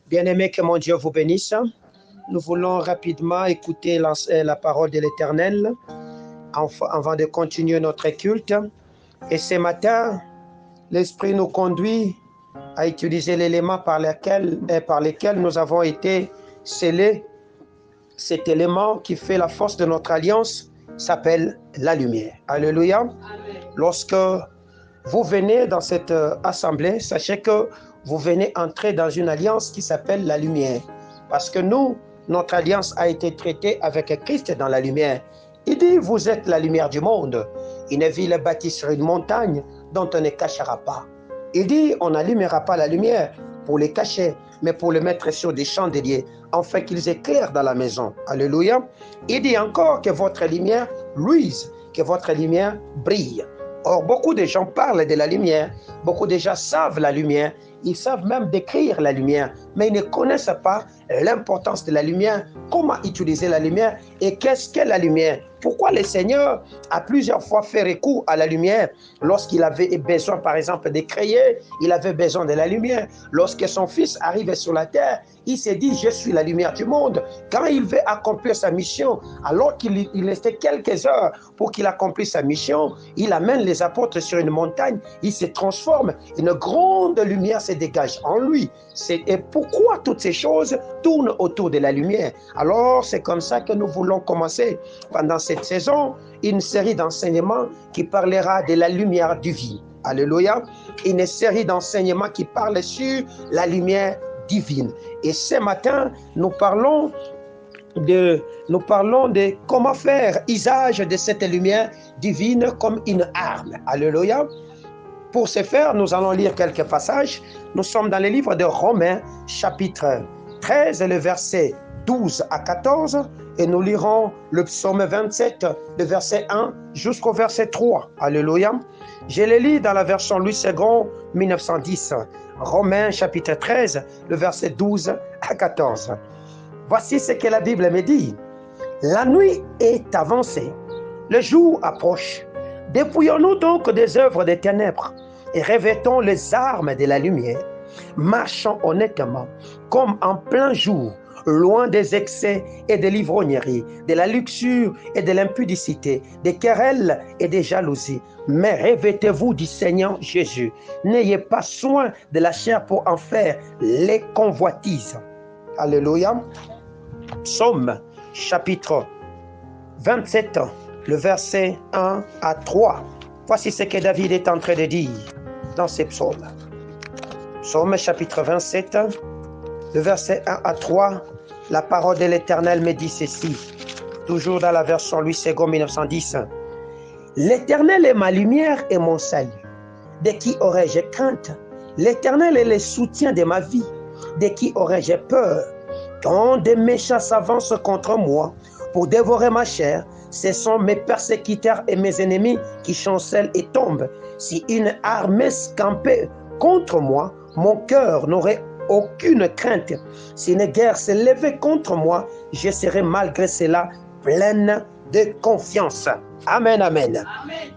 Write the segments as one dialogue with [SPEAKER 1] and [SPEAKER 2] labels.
[SPEAKER 1] Bien-aimés, que mon Dieu vous bénisse. Nous voulons rapidement écouter la parole de l'Éternel avant de continuer notre culte. Et ce matin, l'Esprit nous conduit à utiliser l'élément par lequel nous avons été scellés. Cet élément qui fait la force de notre alliance s'appelle la lumière. Alléluia. Amen. Lorsque vous venez dans cette assemblée, sachez que vous venez entrer dans une alliance qui s'appelle la lumière. Parce que notre alliance a été traitée avec Christ dans la lumière. Il dit, vous êtes la lumière du monde. Une ville bâtie sur une montagne dont on ne cachera pas. Il dit, on n'allumera pas la lumière pour les cacher, mais pour le mettre sur des chandeliers, afin qu'ils éclairent dans la maison. Alléluia. Il dit encore que votre lumière luise, que votre lumière brille. Or, beaucoup de gens parlent de la lumière, beaucoup de gens savent la lumière, ils savent même décrire la lumière, mais ils ne connaissent pas l'importance de la lumière, comment utiliser la lumière et qu'est-ce qu'est la lumière. Pourquoi le Seigneur a plusieurs fois fait recours à la lumière lorsqu'il avait besoin, par exemple, de créer, il avait besoin de la lumière. Lorsque son fils arrivait sur la terre, il s'est dit, je suis la lumière du monde. Quand il veut accomplir sa mission, alors qu'il restait quelques heures pour qu'il accomplisse sa mission, il amène les apôtres sur une montagne, il se transforme, une grande lumière se dégage en lui. Et pourquoi toutes ces choses tournent autour de la lumière? Alors, c'est comme ça que nous voulons commencer pendant cette saison une série d'enseignements qui parlera de la lumière divine. Alléluia. Une série d'enseignements qui parle sur la lumière divine. Et ce matin, nous parlons de comment faire usage de cette lumière divine comme une arme. Alléluia. Pour ce faire, nous allons lire quelques passages. Nous sommes dans le livre de Romains, chapitre 13, le verset 12 à 14, et nous lirons le psaume 27, le verset 1 jusqu'au verset 3. Alléluia. Je le lis dans la version Louis II, 1910. Romains, chapitre 13, le verset 12 à 14. Voici ce que la Bible me dit. La nuit est avancée, le jour approche. Dépouillons-nous donc des œuvres des ténèbres et revêtons les armes de la lumière. Marchons honnêtement, comme en plein jour, loin des excès et de l'ivrognerie, de la luxure et de l'impudicité, des querelles et des jalousies. Mais revêtez-vous du Seigneur Jésus. N'ayez pas soin de la chair pour en faire les convoitises. Alléluia. Psaume, chapitre 27, le verset 1 à 3. Voici ce que David est en train de dire dans ces psaumes. Psaume, chapitre 27, le verset 1 à 3. La parole de l'Éternel me dit ceci, toujours dans la version Louis II, 1910. L'Éternel est ma lumière et mon salut. De qui aurais-je crainte? L'Éternel est le soutien de ma vie. De qui aurais-je peur? Quand des méchants s'avancent contre moi pour dévorer ma chair, ce sont mes persécuteurs et mes ennemis qui chancellent et tombent. Si une armée campait contre moi, mon cœur n'aurait aucune crainte. Si une guerre s'est levée contre moi, je serai malgré cela pleine de confiance. Amen, amen.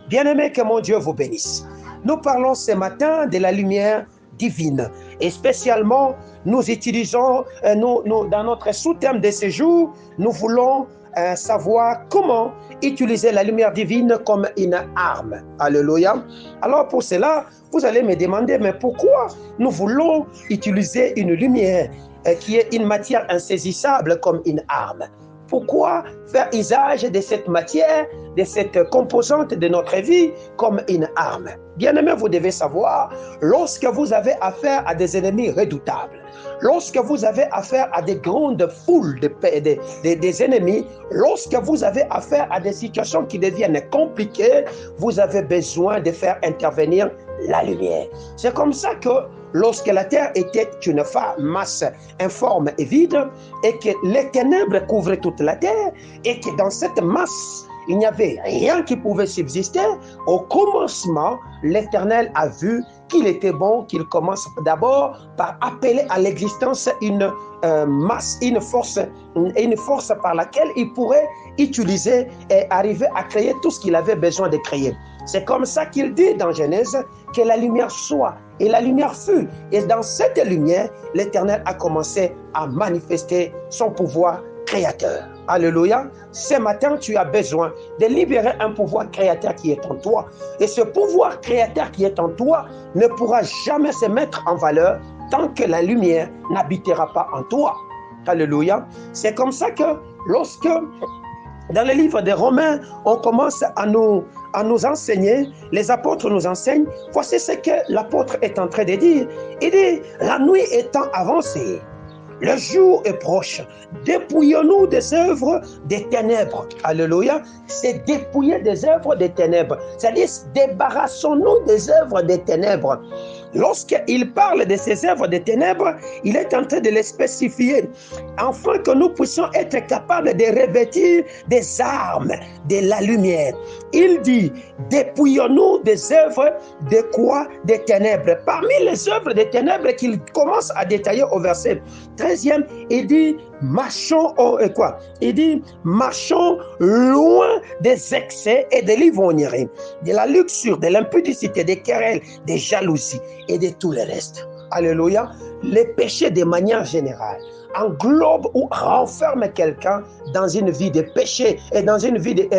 [SPEAKER 1] Bien-aimés, que mon Dieu vous bénisse. Nous parlons ce matin de la lumière divine. Et spécialement, nous utilisons, dans notre sous-thème de ce jour, nous voulons savoir comment utiliser la lumière divine comme une arme. Alléluia. Alors pour cela, vous allez me demander, mais pourquoi nous voulons utiliser une lumière qui est une matière insaisissable comme une arme? Pourquoi faire usage de cette matière, de cette composante de notre vie comme une arme? Bien-aimés, vous devez savoir, lorsque vous avez affaire à des ennemis redoutables, lorsque vous avez affaire à des grandes foules des ennemis, lorsque vous avez affaire à des situations qui deviennent compliquées, vous avez besoin de faire intervenir la lumière. C'est comme ça que lorsque la terre était une masse informe et vide, et que les ténèbres couvraient toute la terre, et que dans cette masse, il n'y avait rien qui pouvait subsister, au commencement, l'Éternel a vu qu'il était bon qu'il commence d'abord par appeler à l'existence une masse, une force par laquelle il pourrait utiliser et arriver à créer tout ce qu'il avait besoin de créer. C'est comme ça qu'il dit dans Genèse que la lumière soit. et la lumière fut. Et dans cette lumière, l'Éternel a commencé à manifester son pouvoir créateur. Alléluia. Ce matin, tu as besoin de libérer un pouvoir créateur qui est en toi. Et ce pouvoir créateur qui est en toi ne pourra jamais se mettre en valeur tant que la lumière n'habitera pas en toi. Alléluia. C'est comme ça que lorsque, dans le livre des Romains, on commence à nous enseigner, les apôtres nous enseignent, voici ce que l'apôtre est en train de dire. Il dit, la nuit étant avancée, le jour est proche. Dépouillons-nous des œuvres des ténèbres. Alléluia. C'est dépouiller des œuvres des ténèbres. C'est-à-dire, débarrassons-nous des œuvres des ténèbres. Lorsqu'il parle de ces œuvres des ténèbres, il est en train de les spécifier, afin que nous puissions être capables de revêtir des armes de la lumière. Il dit, dépouillons-nous des œuvres de quoi? Des ténèbres. Parmi les œuvres des ténèbres qu'il commence à détailler au verset 13e, il dit, marchons Il dit, marchons loin des excès et de l'ivrognerie, de la luxure, de l'impudicité, des querelles, des jalousies et de tout le reste. Alléluia. Les péchés de manière générale englobe ou renferme quelqu'un dans une vie de péché et dans une vie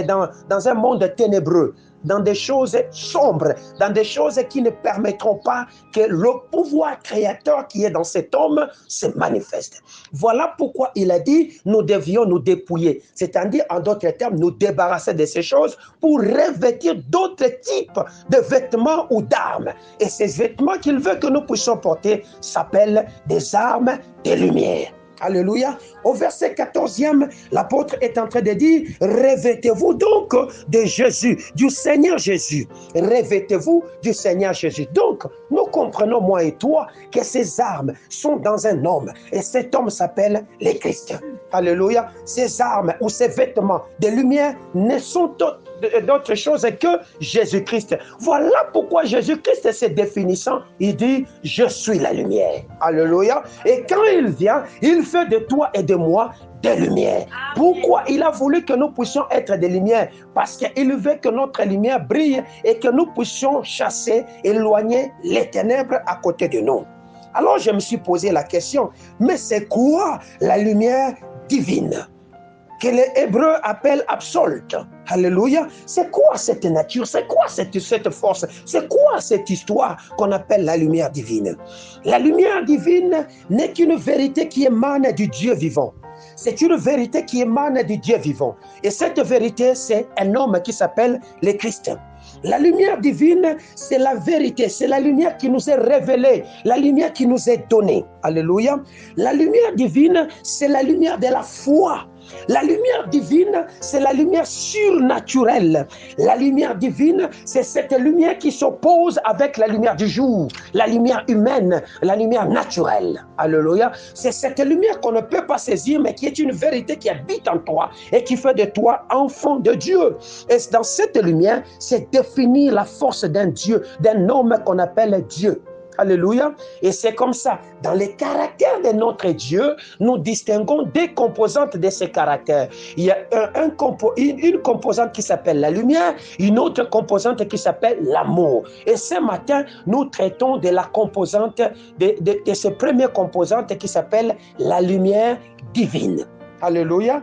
[SPEAKER 1] dans un monde ténébreux, dans des choses sombres, dans des choses qui ne permettront pas que le pouvoir créateur qui est dans cet homme se manifeste. Voilà pourquoi il a dit, nous devions nous dépouiller, c'est-à-dire en d'autres termes, nous débarrasser de ces choses pour revêtir d'autres types de vêtements ou d'armes. Et ces vêtements qu'il veut que nous puissions porter s'appellent des armes de lumière. Alléluia. Au verset 14e, l'apôtre est en train de dire, revêtez-vous donc de Jésus, du Seigneur Jésus. Revêtez-vous du Seigneur Jésus. Donc, nous comprenons, moi et toi, que ces armes sont dans un homme. Et cet homme s'appelle le Christ. Alléluia. Ces armes ou ces vêtements de lumière ne sont d'autre chose que Jésus-Christ. Voilà pourquoi Jésus-Christ, se définissant, il dit, je suis la lumière. Alléluia. Et quand il vient, il fait de toi et de moi des lumières. Pourquoi il a voulu que nous puissions être des lumières? Parce qu'il veut que notre lumière brille et que nous puissions chasser, éloigner les ténèbres à côté de nous. Alors je me suis posé la question, mais c'est quoi la lumière divine que les Hébreux appellent absolute? Alléluia. C'est quoi cette nature? C'est quoi cette force? C'est quoi cette histoire qu'on appelle la lumière divine? La lumière divine n'est qu'une vérité qui émane du Dieu vivant. C'est une vérité qui émane du Dieu vivant. Et cette vérité, c'est un homme qui s'appelle le Christ. La lumière divine, c'est la vérité, c'est la lumière qui nous est révélée, la lumière qui nous est donnée. Alléluia. La lumière divine, c'est la lumière de la foi. La lumière divine, c'est la lumière surnaturelle. La lumière divine, c'est cette lumière qui s'oppose avec la lumière du jour, la lumière humaine, la lumière naturelle. Alléluia. C'est cette lumière qu'on ne peut pas saisir, mais qui est une vérité qui habite en toi et qui fait de toi enfant de Dieu. Et dans cette lumière, c'est définir la force d'un Dieu, d'un homme qu'on appelle Dieu. Alléluia. Et c'est comme ça, dans les caractères de notre Dieu, nous distinguons des composantes de ces caractères. Il y a une composante qui s'appelle la lumière, une autre composante qui s'appelle l'amour. Et ce matin, nous traitons de la composante, de ce premier composante qui s'appelle la lumière divine. Alléluia.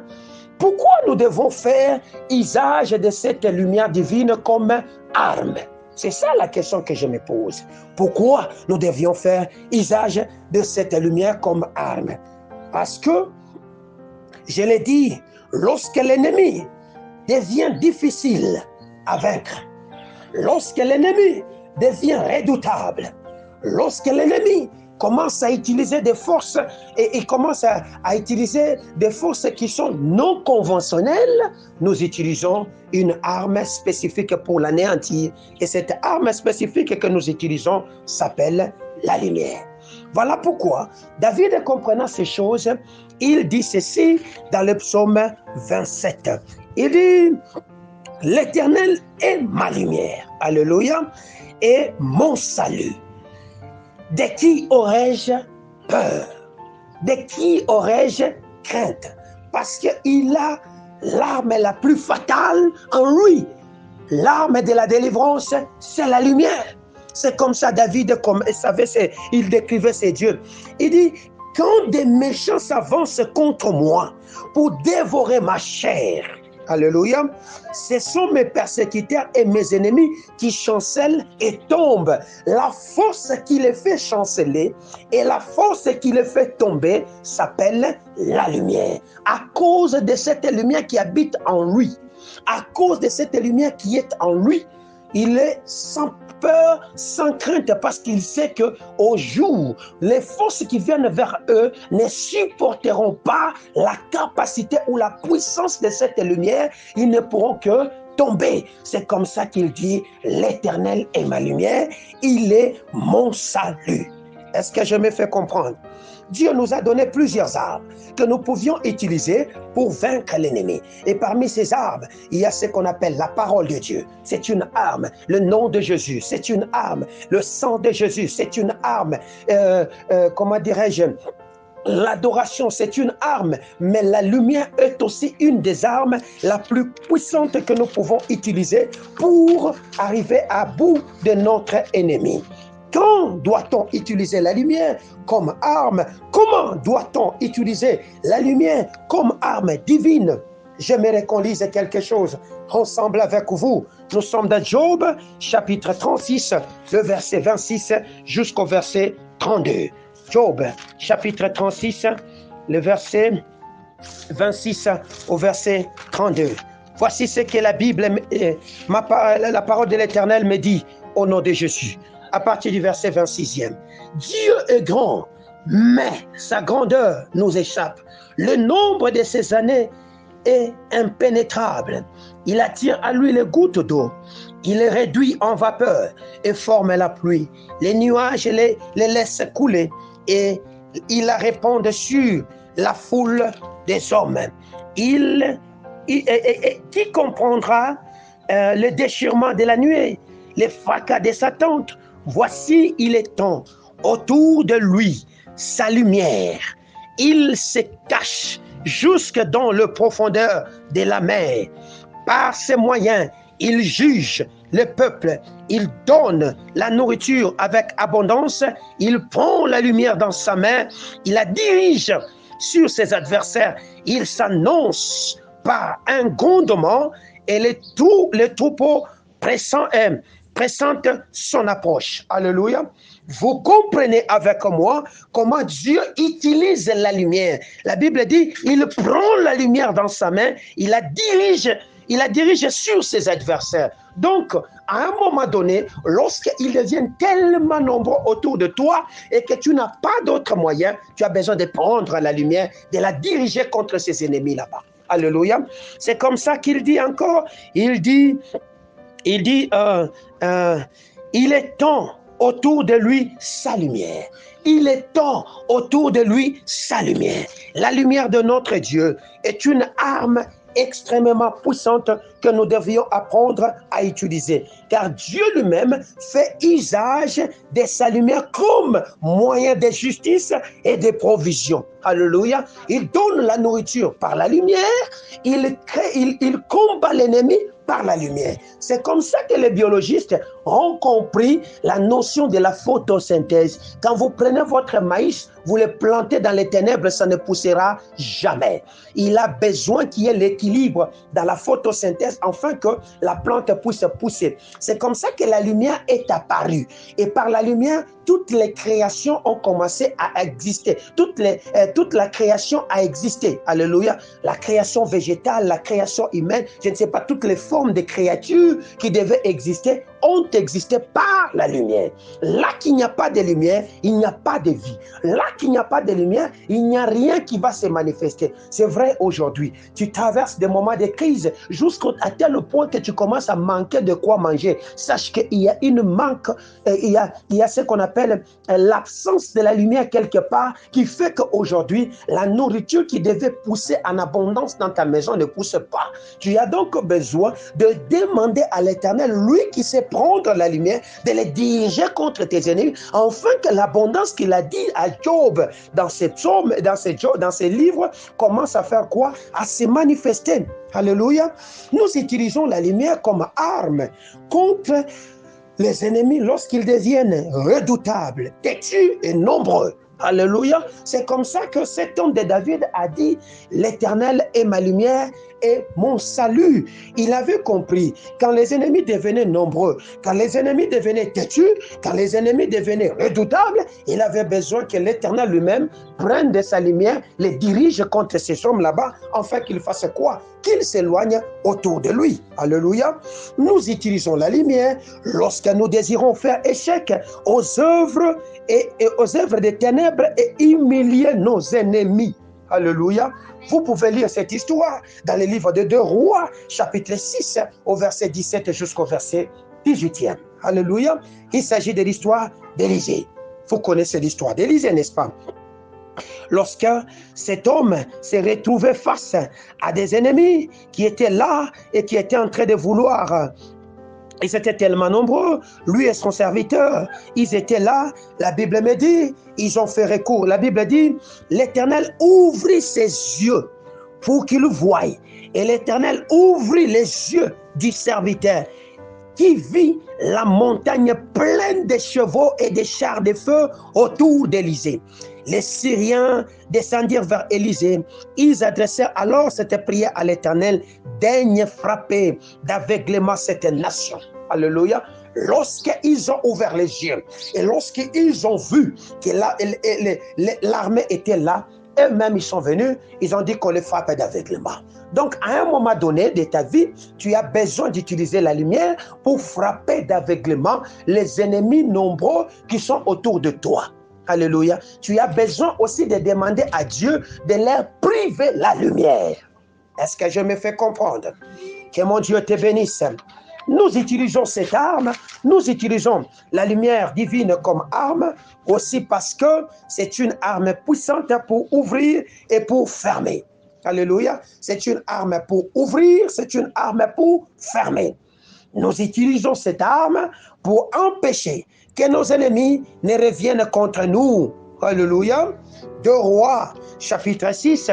[SPEAKER 1] Pourquoi nous devons faire usage de cette lumière divine comme arme? C'est ça la question que je me pose. Pourquoi nous devions faire usage de cette lumière comme arme? Parce que, je l'ai dit, lorsque l'ennemi devient difficile à vaincre, lorsque l'ennemi devient redoutable, lorsque l'ennemi commence à utiliser des forces et commence à utiliser des forces qui sont non conventionnelles, nous utilisons une arme spécifique pour l'anéantir. Et cette arme spécifique que nous utilisons s'appelle la lumière. Voilà pourquoi David, comprenant ces choses, il dit ceci dans le psaume 27. Il dit, l'Éternel est ma lumière, alléluia, et mon salut. De qui aurais-je peur? De qui aurais-je crainte? Parce qu'il a l'arme la plus fatale en lui. L'arme de la délivrance, c'est la lumière. C'est comme ça David il décrivait ses dieux. Il dit, quand des méchants s'avancent contre moi pour dévorer ma chair, alléluia, ce sont mes persécuteurs et mes ennemis qui chancellent et tombent. La force qui les fait chanceler et la force qui les fait tomber s'appelle la lumière. À cause de cette lumière qui habite en lui, à cause de cette lumière qui est en lui, il est sans peur, sans crainte, parce qu'il sait que au jour, les forces qui viennent vers eux ne supporteront pas la capacité ou la puissance de cette lumière. Ils ne pourront que tomber. C'est comme ça qu'il dit, l'Éternel est ma lumière, il est mon salut. Est-ce que je me fais comprendre? Dieu nous a donné plusieurs armes que nous pouvions utiliser pour vaincre l'ennemi. Et parmi ces armes, il y a ce qu'on appelle la parole de Dieu. C'est une arme. Le nom de Jésus, c'est une arme. Le sang de Jésus, c'est une arme. Comment dirais-je? L'adoration, c'est une arme, mais la lumière est aussi une des armes la plus puissante que nous pouvons utiliser pour arriver à bout de notre ennemi. Quand doit-on utiliser la lumière comme arme? Comment doit-on utiliser la lumière comme arme divine? J'aimerais qu'on lise quelque chose ensemble avec vous. Nous sommes dans Job, chapitre 36, le verset 26 jusqu'au verset 32. Job, chapitre 36, le verset 26 au verset 32. Voici ce que la Bible, la parole de l'Éternel me dit au nom de Jésus. À partir du verset 26e. Dieu est grand, mais sa grandeur nous échappe. Le nombre de ses années est impénétrable. Il attire à lui les gouttes d'eau. Il les réduit en vapeur et forme la pluie. Les nuages les laissent couler et il la répand sur la foule des hommes. Qui comprendra le déchirement de la nuée, les fracas de sa tente? Voici, il étend autour de lui sa lumière. Il se cache jusque dans le profondeur de la mer. Par ses moyens, il juge le peuple. Il donne la nourriture avec abondance. Il prend la lumière dans sa main. Il la dirige sur ses adversaires. Il s'annonce par un grondement et les troupeaux pressante son approche. Alléluia. Vous comprenez avec moi comment Dieu utilise la lumière. La Bible dit, il prend la lumière dans sa main, il la dirige sur ses adversaires. Donc, à un moment donné, lorsqu'ils deviennent tellement nombreux autour de toi et que tu n'as pas d'autre moyen, tu as besoin de prendre la lumière, de la diriger contre ses ennemis là-bas. Alléluia. C'est comme ça qu'il dit encore. Il dit, il étend autour de lui sa lumière. Il étend autour de lui sa lumière. La lumière de notre Dieu est une arme extrêmement puissante que nous devions apprendre à utiliser. Car Dieu lui-même fait usage de sa lumière comme moyen de justice et de provision. Alléluia. Il donne la nourriture par la lumière. Il combat l'ennemi par la lumière. C'est comme ça que les biologistes ont compris la notion de la photosynthèse. Quand vous prenez votre maïs, vous le plantez dans les ténèbres, ça ne poussera jamais. Il a besoin qu'il y ait l'équilibre dans la photosynthèse afin que la plante puisse pousser. C'est comme ça que la lumière est apparue. Et par la lumière, toutes les créations ont commencé à exister. Toute la création a existé. Alléluia. La création végétale, la création humaine, je ne sais pas, toutes les formes de créatures qui devaient exister ont existé par la lumière. Là qu'il n'y a pas de lumière, il n'y a pas de vie. Là qu'il n'y a pas de lumière, il n'y a rien qui va se manifester. C'est vrai aujourd'hui. Tu traverses des moments de crise jusqu'à tel point que tu commences à manquer de quoi manger. Sache qu'il y a une manque, il y a ce qu'on appelle l'absence de la lumière quelque part qui fait qu'aujourd'hui, la nourriture qui devait pousser en abondance dans ta maison ne pousse pas. Tu as donc besoin de demander à l'Éternel, lui qui sait prendre la lumière, de les diriger contre tes ennemis, afin que l'abondance qu'il a dit à Job dans ses psaumes, dans ses livres, commence à faire quoi? À se manifester. Alléluia. Nous utilisons la lumière comme arme contre les ennemis, lorsqu'ils deviennent redoutables, têtus et nombreux, alléluia, c'est comme ça que cet homme de David a dit, l'Éternel est ma lumière et mon salut. Il avait compris, quand les ennemis devenaient nombreux, quand les ennemis devenaient têtus, quand les ennemis devenaient redoutables, il avait besoin que l'Éternel lui-même prenne de sa lumière, les dirige contre ces hommes là-bas, afin qu'ils fassent quoi? Qu'ils s'éloignent autour de lui. Alléluia. Nous utilisons la lumière lorsque nous désirons faire échec aux œuvres et aux œuvres des ténèbres et humilier nos ennemis. Alléluia. Vous pouvez lire cette histoire dans le livre de 2 Rois, chapitre 6, au verset 17 jusqu'au verset 18e. Alléluia. Il s'agit de l'histoire d'Élisée. Vous connaissez l'histoire d'Élisée, n'est-ce pas? Lorsque cet homme s'est retrouvé face à des ennemis qui étaient là et qui étaient en train de vouloir, ils étaient tellement nombreux, lui et son serviteur, ils étaient là, la Bible me dit, ils ont fait recours, la Bible dit, l'Éternel ouvrit ses yeux pour qu'il voie, et l'Éternel ouvrit les yeux du serviteur, qui vit la montagne pleine de chevaux et de chars de feu autour d'Élysée. Les Syriens descendirent vers Élysée. Ils adressèrent alors cette prière à l'Éternel, daigne frapper d'aveuglement cette nation. Alléluia. Lorsqu'ils ont ouvert les yeux et lorsqu'ils ont vu que l'armée était là, eux-mêmes ils sont venus, ils ont dit qu'on les frappe d'aveuglement. Donc, à un moment donné de ta vie, tu as besoin d'utiliser la lumière pour frapper d'aveuglement les ennemis nombreux qui sont autour de toi. Alléluia. Tu as besoin aussi de demander à Dieu de leur priver la lumière. Est-ce que je me fais comprendre? Que mon Dieu te bénisse. Nous utilisons cette arme, nous utilisons la lumière divine comme arme, aussi parce que c'est une arme puissante pour ouvrir et pour fermer. Alléluia. C'est une arme pour ouvrir, c'est une arme pour fermer. Nous utilisons cette arme pour empêcher que nos ennemis ne reviennent contre nous. Alléluia. 2 Rois, chapitre 6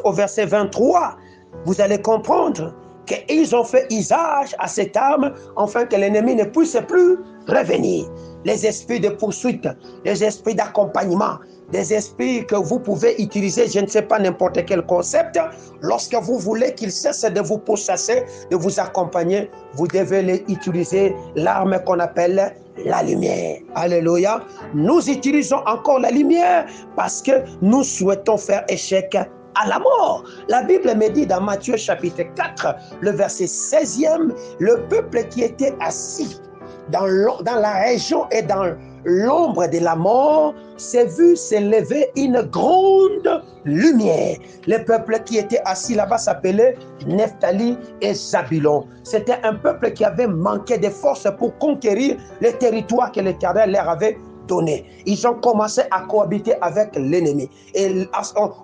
[SPEAKER 1] au verset 23. Vous allez comprendre qu'ils ont fait usage à cette arme afin que l'ennemi ne puisse plus revenir. Les esprits de poursuite, les esprits d'accompagnement, des esprits que vous pouvez utiliser, je ne sais pas n'importe quel concept, lorsque vous voulez qu'ils cessent de vous pourchasser, de vous accompagner, vous devez utiliser l'arme qu'on appelle la lumière. Alléluia. Nous utilisons encore la lumière parce que nous souhaitons faire échec à la mort. La Bible me dit dans Matthieu chapitre 4, le verset 16e, le peuple qui était assis dans la région et dans l'ombre de la mort s'est vu s'élever une grande lumière. Le peuple qui était assis là-bas s'appelait Nephtali et Zabulon. C'était un peuple qui avait manqué de force pour conquérir le territoire que l'Éternel leur avait donné. Ils ont commencé à cohabiter avec l'ennemi. Et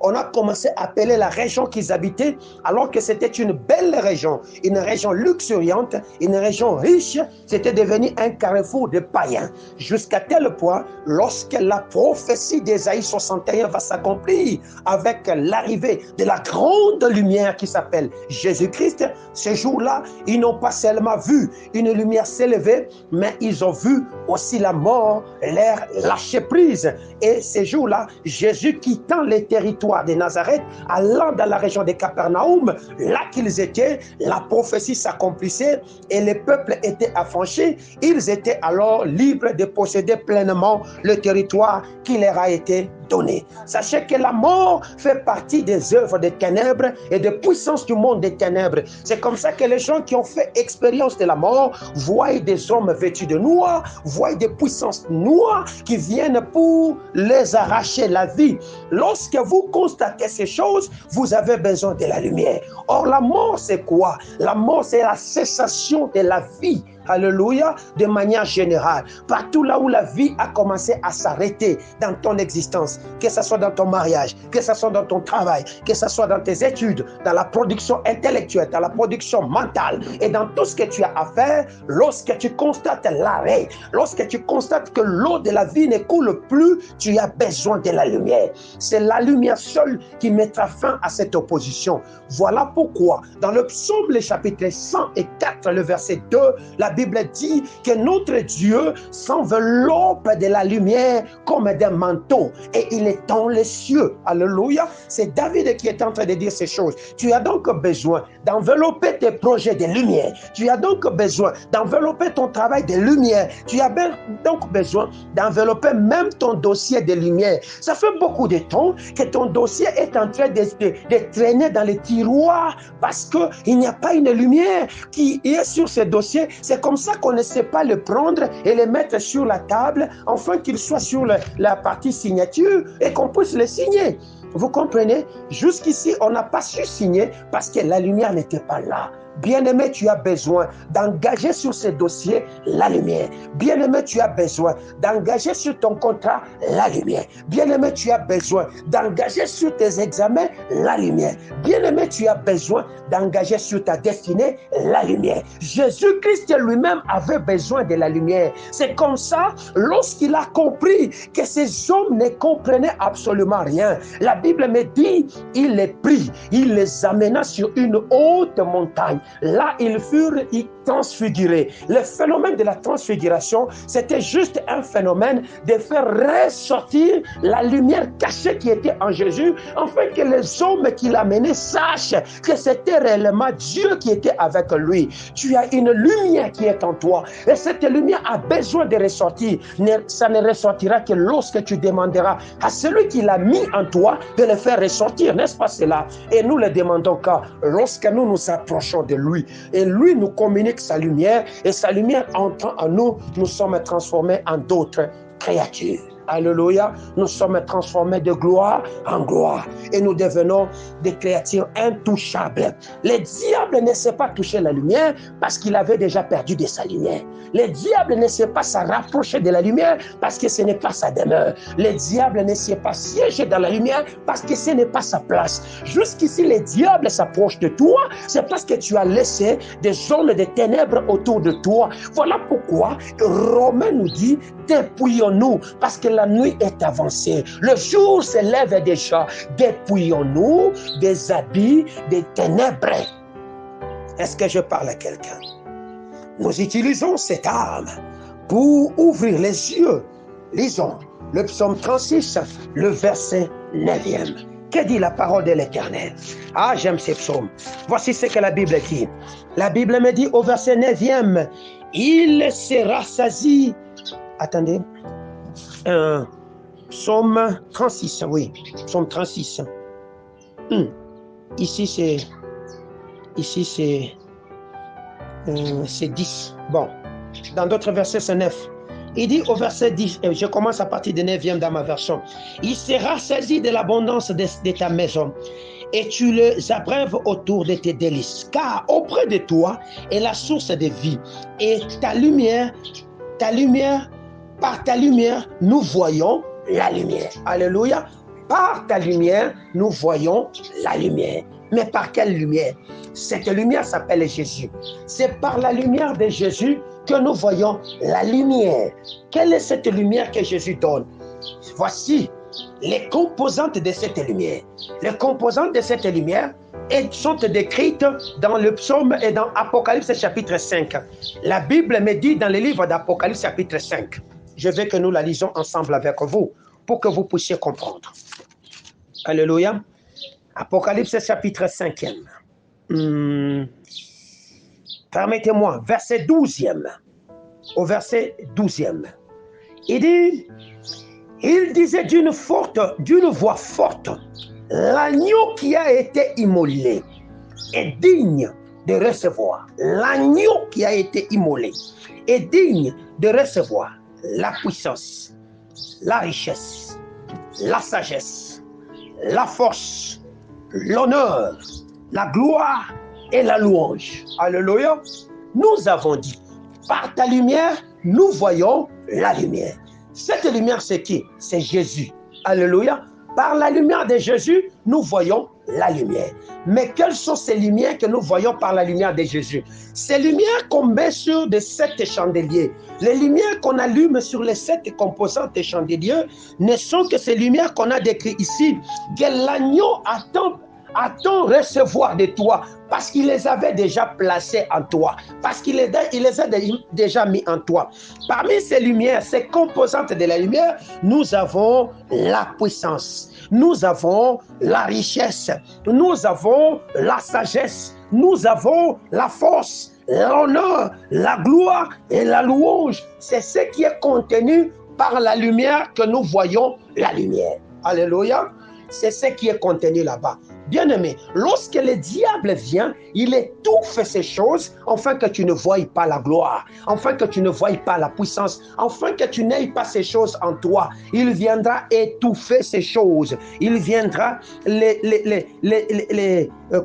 [SPEAKER 1] on a commencé à appeler la région qu'ils habitaient, alors que c'était une belle région, une région luxuriante, une région riche. C'était devenu un carrefour de païens. Jusqu'à tel point, lorsque la prophétie d'Ésaïe 61 va s'accomplir avec l'arrivée de la grande lumière qui s'appelle Jésus-Christ, ce jour-là, ils n'ont pas seulement vu une lumière s'élever, mais ils ont vu aussi la mort, l'air lâcher prise. Et ces jours-là, Jésus quittant les territoires de Nazareth, allant dans la région de Capernaum, là qu'ils étaient, la prophétie s'accomplissait et le peuple était affranchi. Ils étaient alors libres de posséder pleinement le territoire qui leur a été donné. Sachez que la mort fait partie des œuvres des ténèbres et des puissances du monde des ténèbres. C'est comme ça que les gens qui ont fait expérience de la mort voient des hommes vêtus de noir, voient des puissances noires qui viennent pour les arracher la vie. Lorsque vous constatez ces choses, vous avez besoin de la lumière. Or, la mort, c'est quoi? La mort, c'est la cessation de la vie. Alléluia, de manière générale. Partout là où la vie a commencé à s'arrêter dans ton existence, que ce soit dans ton mariage, que ce soit dans ton travail, que ce soit dans tes études, dans la production intellectuelle, dans la production mentale et dans tout ce que tu as à faire, lorsque tu constates l'arrêt, lorsque tu constates que l'eau de la vie ne coule plus, tu as besoin de la lumière. C'est la lumière seule qui mettra fin à cette opposition. Voilà pourquoi, dans le psaume, le chapitre 104, le verset 2, la Bible Bible dit que notre Dieu s'enveloppe de la lumière comme d'un manteau et il étend les cieux. Alléluia. C'est David qui est en train de dire ces choses. Tu as donc besoin d'envelopper tes projets de lumière. Tu as donc besoin d'envelopper ton travail de lumière. Tu as donc besoin d'envelopper même ton dossier de lumière. Ça fait beaucoup de temps que ton dossier est en train de traîner dans les tiroirs parce qu'il n'y a pas une lumière qui est sur ce dossier. C'est comme ça qu'on ne sait pas le prendre et le mettre sur la table afin qu'il soit sur la partie signature et qu'on puisse le signer. Vous comprenez? Jusqu'ici, on n'a pas su signer parce que la lumière n'était pas là. Bien-aimé, tu as besoin d'engager sur ce dossier la lumière. Bien-aimé, tu as besoin d'engager sur ton contrat la lumière. Bien-aimé, tu as besoin d'engager sur tes examens la lumière. Bien-aimé, tu as besoin d'engager sur ta destinée la lumière. Jésus-Christ lui-même avait besoin de la lumière. C'est comme ça, lorsqu'il a compris que ces hommes ne comprenaient absolument rien, la Bible me dit, il les prit, il les amena sur une haute montagne. Là, ils furent transfigurés. Le phénomène de la transfiguration, c'était juste un phénomène de faire ressortir la lumière cachée qui était en Jésus, afin que les hommes qui l'amenaient sachent que c'était réellement Dieu qui était avec lui. Tu as une lumière qui est en toi, et cette lumière a besoin de ressortir. Ça ne ressortira que lorsque tu demanderas à celui qui l'a mis en toi de le faire ressortir, n'est-ce pas cela? Et nous le demandons car lorsque nous nous approchons de lui, et lui nous communique sa lumière, et sa lumière entrant en nous, nous sommes transformés en d'autres créatures. Alléluia, nous sommes transformés de gloire en gloire et nous devenons des créatures intouchables. Le diable ne sait pas toucher la lumière parce qu'il avait déjà perdu de sa lumière. Le diable ne sait pas se rapprocher de la lumière parce que ce n'est pas sa demeure. Le diable ne sait pas siéger dans la lumière parce que ce n'est pas sa place. Jusqu'ici, le diable s'approche de toi, c'est parce que tu as laissé des zones de ténèbres autour de toi. Voilà pourquoi Romains nous dit, dépouillons-nous parce que la nuit est avancée. Le jour se lève déjà. Dépouillons-nous des habits des ténèbres. Est-ce que je parle à quelqu'un? Nous utilisons cette arme pour ouvrir les yeux. Lisons le psaume 36, le verset 9e. Que dit la parole de l'Éternel? Ah, j'aime ces psaumes. Voici ce que la Bible dit. La Bible me dit au verset 9e, il se rassasie. Attendez. Psaume 36, oui. Psaume 36. Ici, c'est 10. Bon. Dans d'autres versets, c'est 9. Il dit au verset 10, je commence à partir du 9e dans ma version. Il se rassasie de l'abondance de ta maison et tu les abreuves autour de tes délices. Car auprès de toi est la source de vie. Et par ta lumière, nous voyons la lumière. Alléluia. Par ta lumière, nous voyons la lumière. Mais par quelle lumière? Cette lumière s'appelle Jésus. C'est par la lumière de Jésus que nous voyons la lumière. Quelle est cette lumière que Jésus donne? Voici les composantes de cette lumière. Les composantes de cette lumière sont décrites dans le psaume et dans Apocalypse chapitre 5. La Bible me dit dans le livre d'Apocalypse chapitre 5. Je veux que nous la lisons ensemble avec vous pour que vous puissiez comprendre. Alléluia. Apocalypse chapitre 5e. Permettez-moi, verset 12e. Au verset 12e. Il disait d'une voix forte, l'agneau qui a été immolé est digne de recevoir. L'agneau qui a été immolé est digne de recevoir la puissance, la richesse, la sagesse, la force, l'honneur, la gloire et la louange. Alléluia. Nous avons dit, par ta lumière, nous voyons la lumière. Cette lumière, c'est qui? C'est Jésus. Alléluia. Par la lumière de Jésus, nous voyons la lumière. Mais quelles sont ces lumières que nous voyons par la lumière de Jésus? Ces lumières qu'on met sur les 7 chandeliers, les lumières qu'on allume sur les 7 composantes des chandeliers, ne sont que ces lumières qu'on a décrites ici, que l'agneau a-t-on recevoir de toi? Parce qu'il les avait déjà placés en toi, parce qu'il les a déjà mis en toi. Parmi ces lumières, ces composantes de la lumière, nous avons la puissance, nous avons la richesse, nous avons la sagesse, nous avons la force, l'honneur, la gloire et la louange. C'est ce qui est contenu par la lumière que nous voyons, la lumière. Alléluia. C'est ce qui est contenu là-bas. Bien-aimé, lorsque le diable vient, il étouffe ces choses, afin que tu ne voies pas la gloire, afin que tu ne voies pas la puissance, afin que tu n'aies pas ces choses en toi. Il viendra étouffer ces choses. Il viendra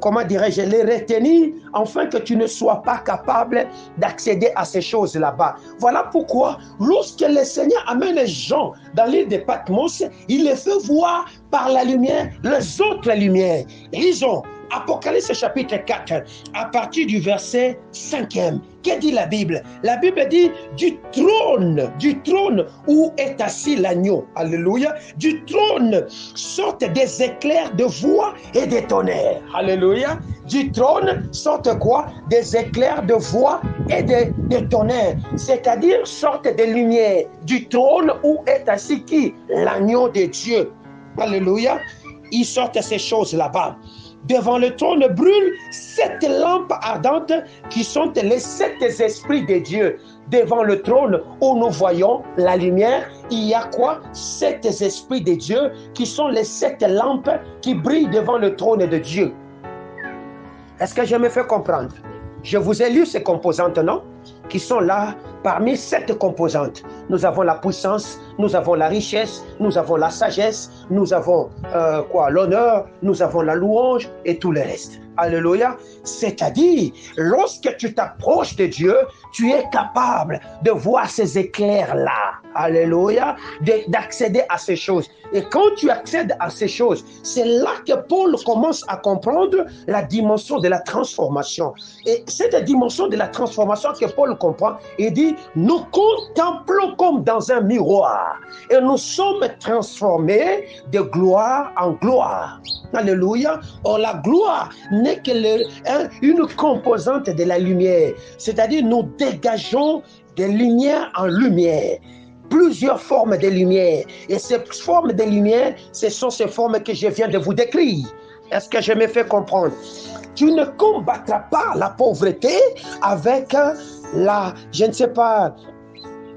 [SPEAKER 1] comment dirais-je, les retenir, afin que tu ne sois pas capable d'accéder à ces choses là-bas. Voilà pourquoi, lorsque le Seigneur amène les gens dans l'île de Patmos, il les fait voir par la lumière les autres lumières. Lisons Apocalypse chapitre 4, à partir du verset 5e. Que dit la Bible? La Bible dit du trône où est assis l'agneau. Alléluia. Du trône sortent des éclairs de voix et des tonnerres. Alléluia. Du trône sortent quoi? Des éclairs de voix et des tonnerres. C'est-à-dire sortent des lumières. Du trône où est assis qui? L'agneau de Dieu. Alléluia. Ils sortent ces choses là-bas. Devant le trône brûlent 7 lampes ardentes qui sont les 7 esprits de Dieu. Devant le trône où nous voyons la lumière, il y a quoi? 7 esprits de Dieu qui sont les 7 lampes qui brillent devant le trône de Dieu. Est-ce que je me fais comprendre? Je vous ai lu ces composantes, non? Qui sont là parmi 7 composantes. Nous avons la puissance, nous avons la richesse, nous avons la sagesse, nous avons l'honneur, nous avons la louange et tout le reste. Alléluia. C'est-à-dire, lorsque tu t'approches de Dieu, tu es capable de voir ces éclairs-là. Alléluia. D'accéder à ces choses. Et quand tu accèdes à ces choses, c'est là que Paul commence à comprendre la dimension de la transformation. Et cette dimension de la transformation que Paul comprend, il dit, nous contemplons comme dans un miroir et nous sommes transformés de gloire en gloire. Alléluia. Or, la gloire n'est que une composante de la lumière. C'est-à-dire, nous dégageons des lumières en lumière. Plusieurs formes de lumière. Et ces formes de lumière, ce sont ces formes que je viens de vous décrire. Est-ce que je me fais comprendre? Tu ne combattras pas la pauvreté avec je ne sais pas,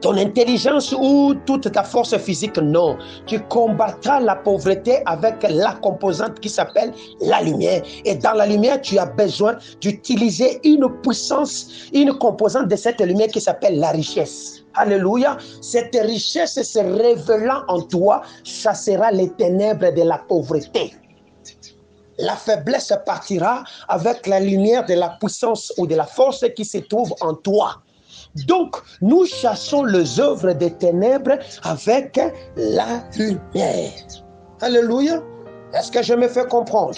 [SPEAKER 1] ton intelligence ou toute ta force physique, non. Tu combattras la pauvreté avec la composante qui s'appelle la lumière. Et dans la lumière, tu as besoin d'utiliser une puissance, une composante de cette lumière qui s'appelle la richesse. Alléluia. Cette richesse se révélant en toi, chassera les ténèbres de la pauvreté. La faiblesse partira avec la lumière de la puissance ou de la force qui se trouve en toi. Donc, nous chassons les œuvres des ténèbres avec la lumière. Alléluia. Est-ce que je me fais comprendre?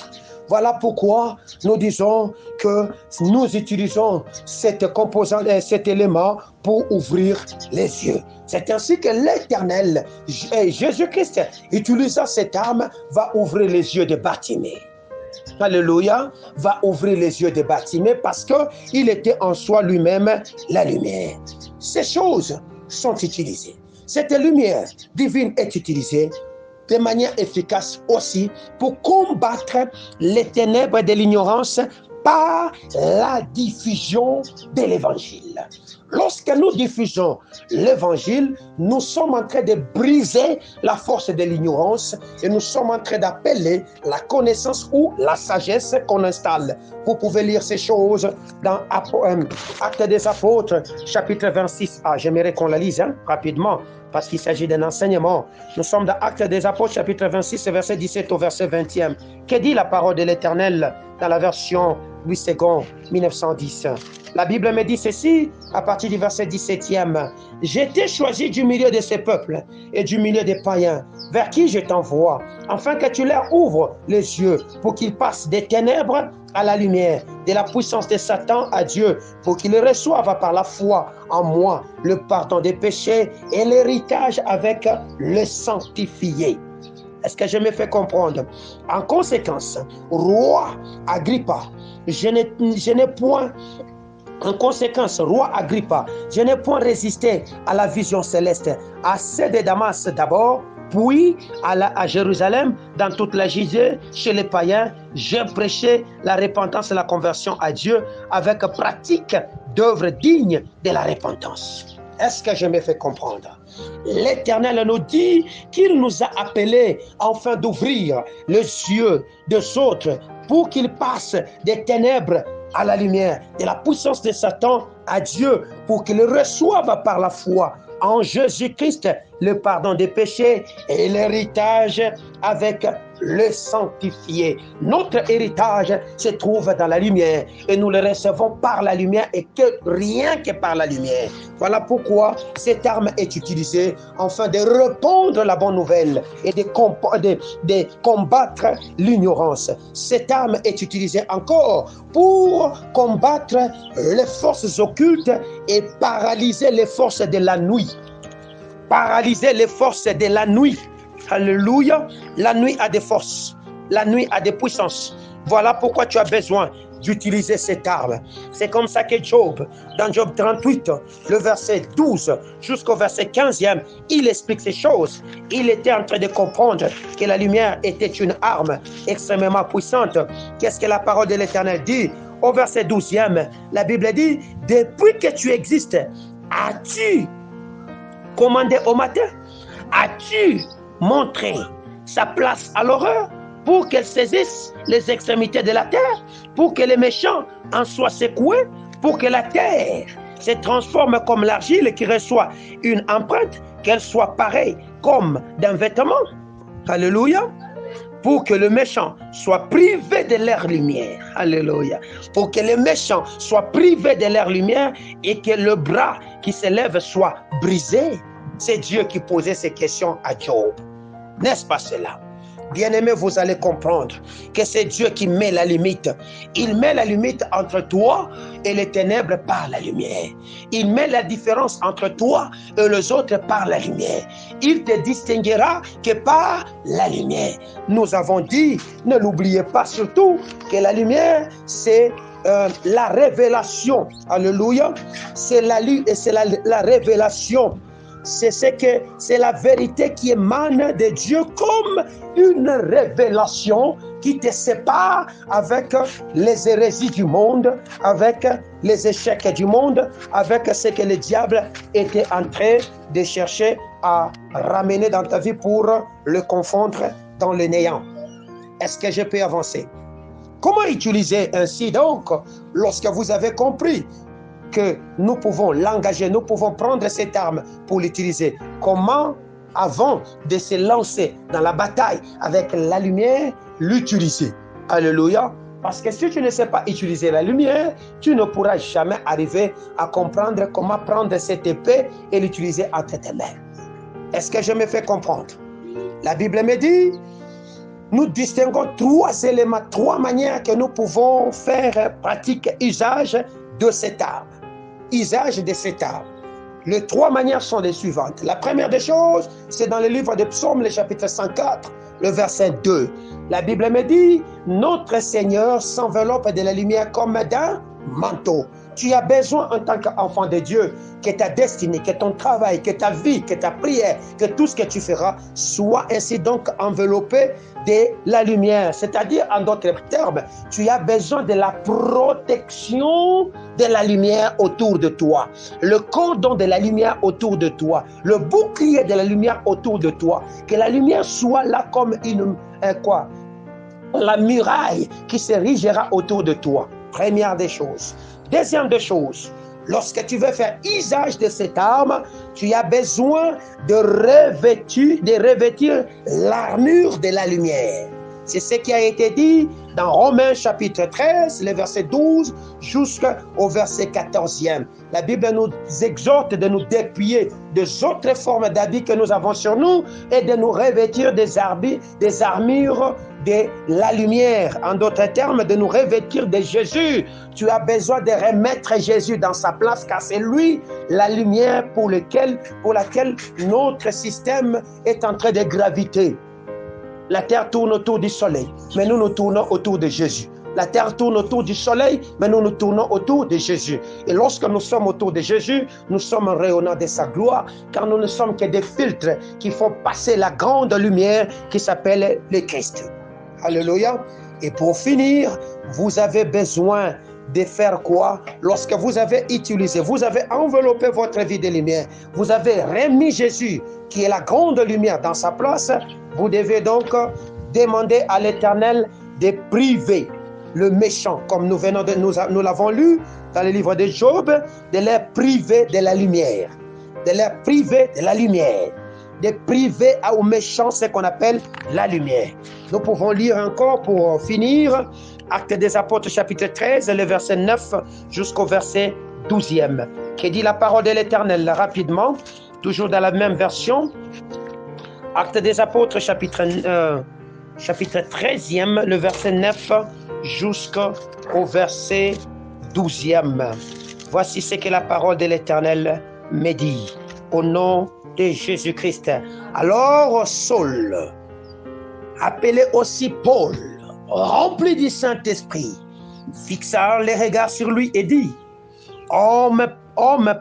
[SPEAKER 1] Voilà pourquoi nous disons que nous utilisons cette composante, cet élément pour ouvrir les yeux. C'est ainsi que l'Éternel, Jésus-Christ, utilisant cette arme, va ouvrir les yeux de Bartimée. Alléluia, va ouvrir les yeux de Bartimée parce qu'il était en soi lui-même la lumière. Ces choses sont utilisées. Cette lumière divine est utilisée de manière efficace aussi pour combattre les ténèbres de l'ignorance par la diffusion de l'évangile. Lorsque nous diffusons l'évangile, nous sommes en train de briser la force de l'ignorance et nous sommes en train d'appeler la connaissance ou la sagesse qu'on installe. Vous pouvez lire ces choses dans Actes des Apôtres, chapitre 26a. J'aimerais qu'on la lise rapidement parce qu'il s'agit d'un enseignement. Nous sommes dans Actes des Apôtres, chapitre 26, verset 17 au verset 20e. Que dit la parole de l'Éternel dans la version Louis II, 1910? La Bible me dit ceci, à partir du verset 17e. « J'ai été choisi du milieu de ces peuples et du milieu des païens, vers qui je t'envoie, afin que tu leur ouvres les yeux, pour qu'ils passent des ténèbres à la lumière, de la puissance de Satan à Dieu, pour qu'ils reçoivent par la foi en moi le pardon des péchés et l'héritage avec le sanctifié. » Est-ce que je me fais comprendre? En conséquence, roi Agrippa, je n'ai point... En conséquence, roi Agrippa, je n'ai point résisté à la vision céleste, à celle de Damas d'abord, puis à Jérusalem, dans toute la Judée, chez les païens, j'ai prêché la repentance et la conversion à Dieu avec pratique d'œuvres dignes de la repentance. Est-ce que je me fais comprendre? L'Éternel nous dit qu'il nous a appelés enfin d'ouvrir les yeux des autres pour qu'ils passent des ténèbres à la lumière, de la puissance de Satan à Dieu, pour qu'ils reçoivent par la foi en Jésus-Christ le pardon des péchés et l'héritage avec le sanctifié. Notre héritage se trouve dans la lumière et nous le recevons par la lumière et que rien que par la lumière. Voilà pourquoi cette arme est utilisée afin de répandre la bonne nouvelle et de combattre l'ignorance. Cette arme est utilisée encore pour combattre les forces occultes et paralyser les forces de la nuit. Paralyser les forces de la nuit. Alléluia. La nuit a des forces. La nuit a des puissances. Voilà pourquoi tu as besoin d'utiliser cette arme. C'est comme ça que Job, dans Job 38, le verset 12 jusqu'au verset 15e, il explique ces choses. Il était en train de comprendre que la lumière était une arme extrêmement puissante. Qu'est-ce que la parole de l'Éternel dit? Au verset 12e, la Bible dit, depuis que tu existes, as-tu commandé au matin? As-tu montré sa place à l'horreur pour qu'elle saisisse les extrémités de la terre, pour que les méchants en soient secoués, pour que la terre se transforme comme l'argile qui reçoit une empreinte, qu'elle soit pareille comme d'un vêtement? Alléluia. Pour que le méchant soit privé de leur lumière. Alléluia. Pour que les méchants soient privés de leur lumière et que le bras qui s'élève soit brisé. C'est Dieu qui posait ces questions à Job. N'est-ce pas cela? Bien-aimés, vous allez comprendre que c'est Dieu qui met la limite. Il met la limite entre toi et les ténèbres par la lumière. Il met la différence entre toi et les autres par la lumière. Il te distinguera que par la lumière. Nous avons dit, ne l'oubliez pas surtout, que la lumière, c'est la révélation. Alléluia. C'est la révélation. C'est la vérité qui émane de Dieu comme une révélation qui te sépare avec les hérésies du monde, avec les échecs du monde, avec ce que le diable était en train de chercher à ramener dans ta vie pour le confondre dans le néant. Est-ce que je peux avancer? Comment utiliser ainsi donc, lorsque vous avez compris que nous pouvons l'engager, nous pouvons prendre cette arme pour l'utiliser? Comment, avant de se lancer dans la bataille avec la lumière, l'utiliser? Alléluia. Parce que si tu ne sais pas utiliser la lumière, tu ne pourras jamais arriver à comprendre comment prendre cette épée et l'utiliser entre tes mains. Est-ce que je me fais comprendre? La Bible me dit, nous distinguons trois éléments, trois manières que nous pouvons faire pratique, usage de cette arme. Usage de cette arme. Les trois manières sont les suivantes. La première des choses, c'est dans le livre de Psaumes, le chapitre 104, le verset 2. La Bible me dit, notre Seigneur s'enveloppe de la lumière comme d'un manteau. Tu as besoin en tant qu'enfant de Dieu que ta destinée, que ton travail, que ta vie, que ta prière, que tout ce que tu feras soit ainsi donc enveloppé de la lumière. C'est-à-dire, en d'autres termes, tu as besoin de la protection de la lumière autour de toi, le cordon de la lumière autour de toi, le bouclier de la lumière autour de toi, que la lumière soit là comme la muraille qui s'érigera autour de toi. Première des choses. Deuxième des choses, lorsque tu veux faire usage de cette arme, tu as besoin de revêtir l'armure de la lumière. C'est ce qui a été dit dans Romains chapitre 13, le verset 12 jusqu'au verset 14e. La Bible nous exhorte de nous dépouiller des autres formes d'habits que nous avons sur nous et de nous revêtir des armures de la lumière. En d'autres termes, de nous revêtir de Jésus. Tu as besoin de remettre Jésus dans sa place car c'est lui la lumière pour laquelle notre système est en train de graviter. La terre tourne autour du soleil, mais nous nous tournons autour de Jésus. La terre tourne autour du soleil, mais nous nous tournons autour de Jésus. Et lorsque nous sommes autour de Jésus, nous sommes rayonnants de sa gloire, car nous ne sommes que des filtres qui font passer la grande lumière qui s'appelle le Christ. Alléluia. Et pour finir, vous avez besoin de faire quoi? Lorsque vous avez utilisé, vous avez enveloppé votre vie de lumière, vous avez remis Jésus, qui est la grande lumière, dans sa place, vous devez donc demander à l'Éternel de priver le méchant, comme nous l'avons lu dans le livre de Job, de les priver de la lumière, de les priver de la lumière, de priver aux méchants ce qu'on appelle la lumière. Nous pouvons lire encore pour finir Actes des Apôtres chapitre 13, le verset 9 jusqu'au verset 12e, qui dit la parole de l'Éternel rapidement, toujours dans la même version. Actes des Apôtres chapitre 13e, le verset 9 jusqu'au verset 12e. Voici ce que la parole de l'Éternel me dit. Au nom de Jésus-Christ. Alors Saul, appelé aussi Paul, rempli du Saint-Esprit, fixa les regards sur lui et dit: homme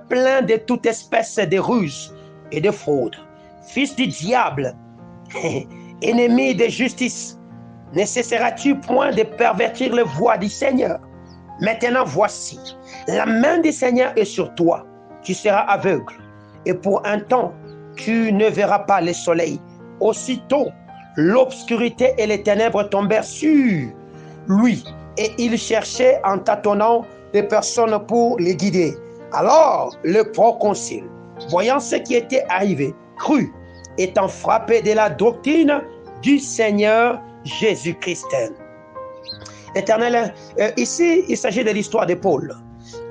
[SPEAKER 1] plein de toute espèce de ruse et de fraude, fils du diable, ennemi de justice, ne cesseras-tu point de pervertir les voies du Seigneur? Maintenant voici, la main du Seigneur est sur toi, tu seras aveugle, et pour un temps, tu ne verras pas le soleil. Aussitôt, l'obscurité et les ténèbres tombèrent sur lui, et il cherchait en tâtonnant des personnes pour les guider. Alors, le proconsul, voyant ce qui était arrivé, crut, étant frappé de la doctrine du Seigneur Jésus-Christ. Éternel, ici, il s'agit de l'histoire de Paul.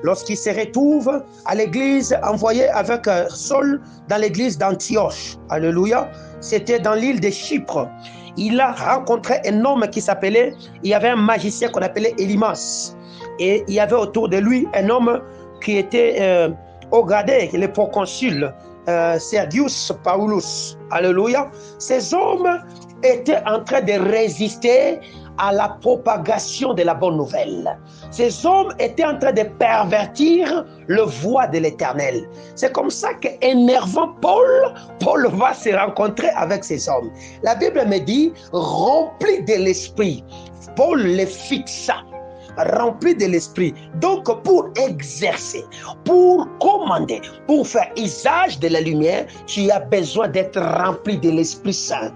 [SPEAKER 1] Lorsqu'il se retrouve à l'église, envoyé avec Saul dans l'église d'Antioche. Alléluia. C'était dans l'île de Chypre. Il a rencontré un homme qui s'appelait, il y avait un magicien qu'on appelait Élymas. Et il y avait autour de lui un homme qui était au gradé, le proconsul, Sergius Paulus. Alléluia. Ces hommes étaient en train de résister à la propagation de la bonne nouvelle. Ces hommes étaient en train de pervertir le voie de l'Éternel. C'est comme ça qu'énervant Paul va se rencontrer avec ces hommes. La Bible me dit, rempli de l'esprit, Paul les fixa. Rempli de l'esprit. Donc, pour exercer, pour commander, pour faire usage de la lumière, tu as besoin d'être rempli de l'Esprit Saint.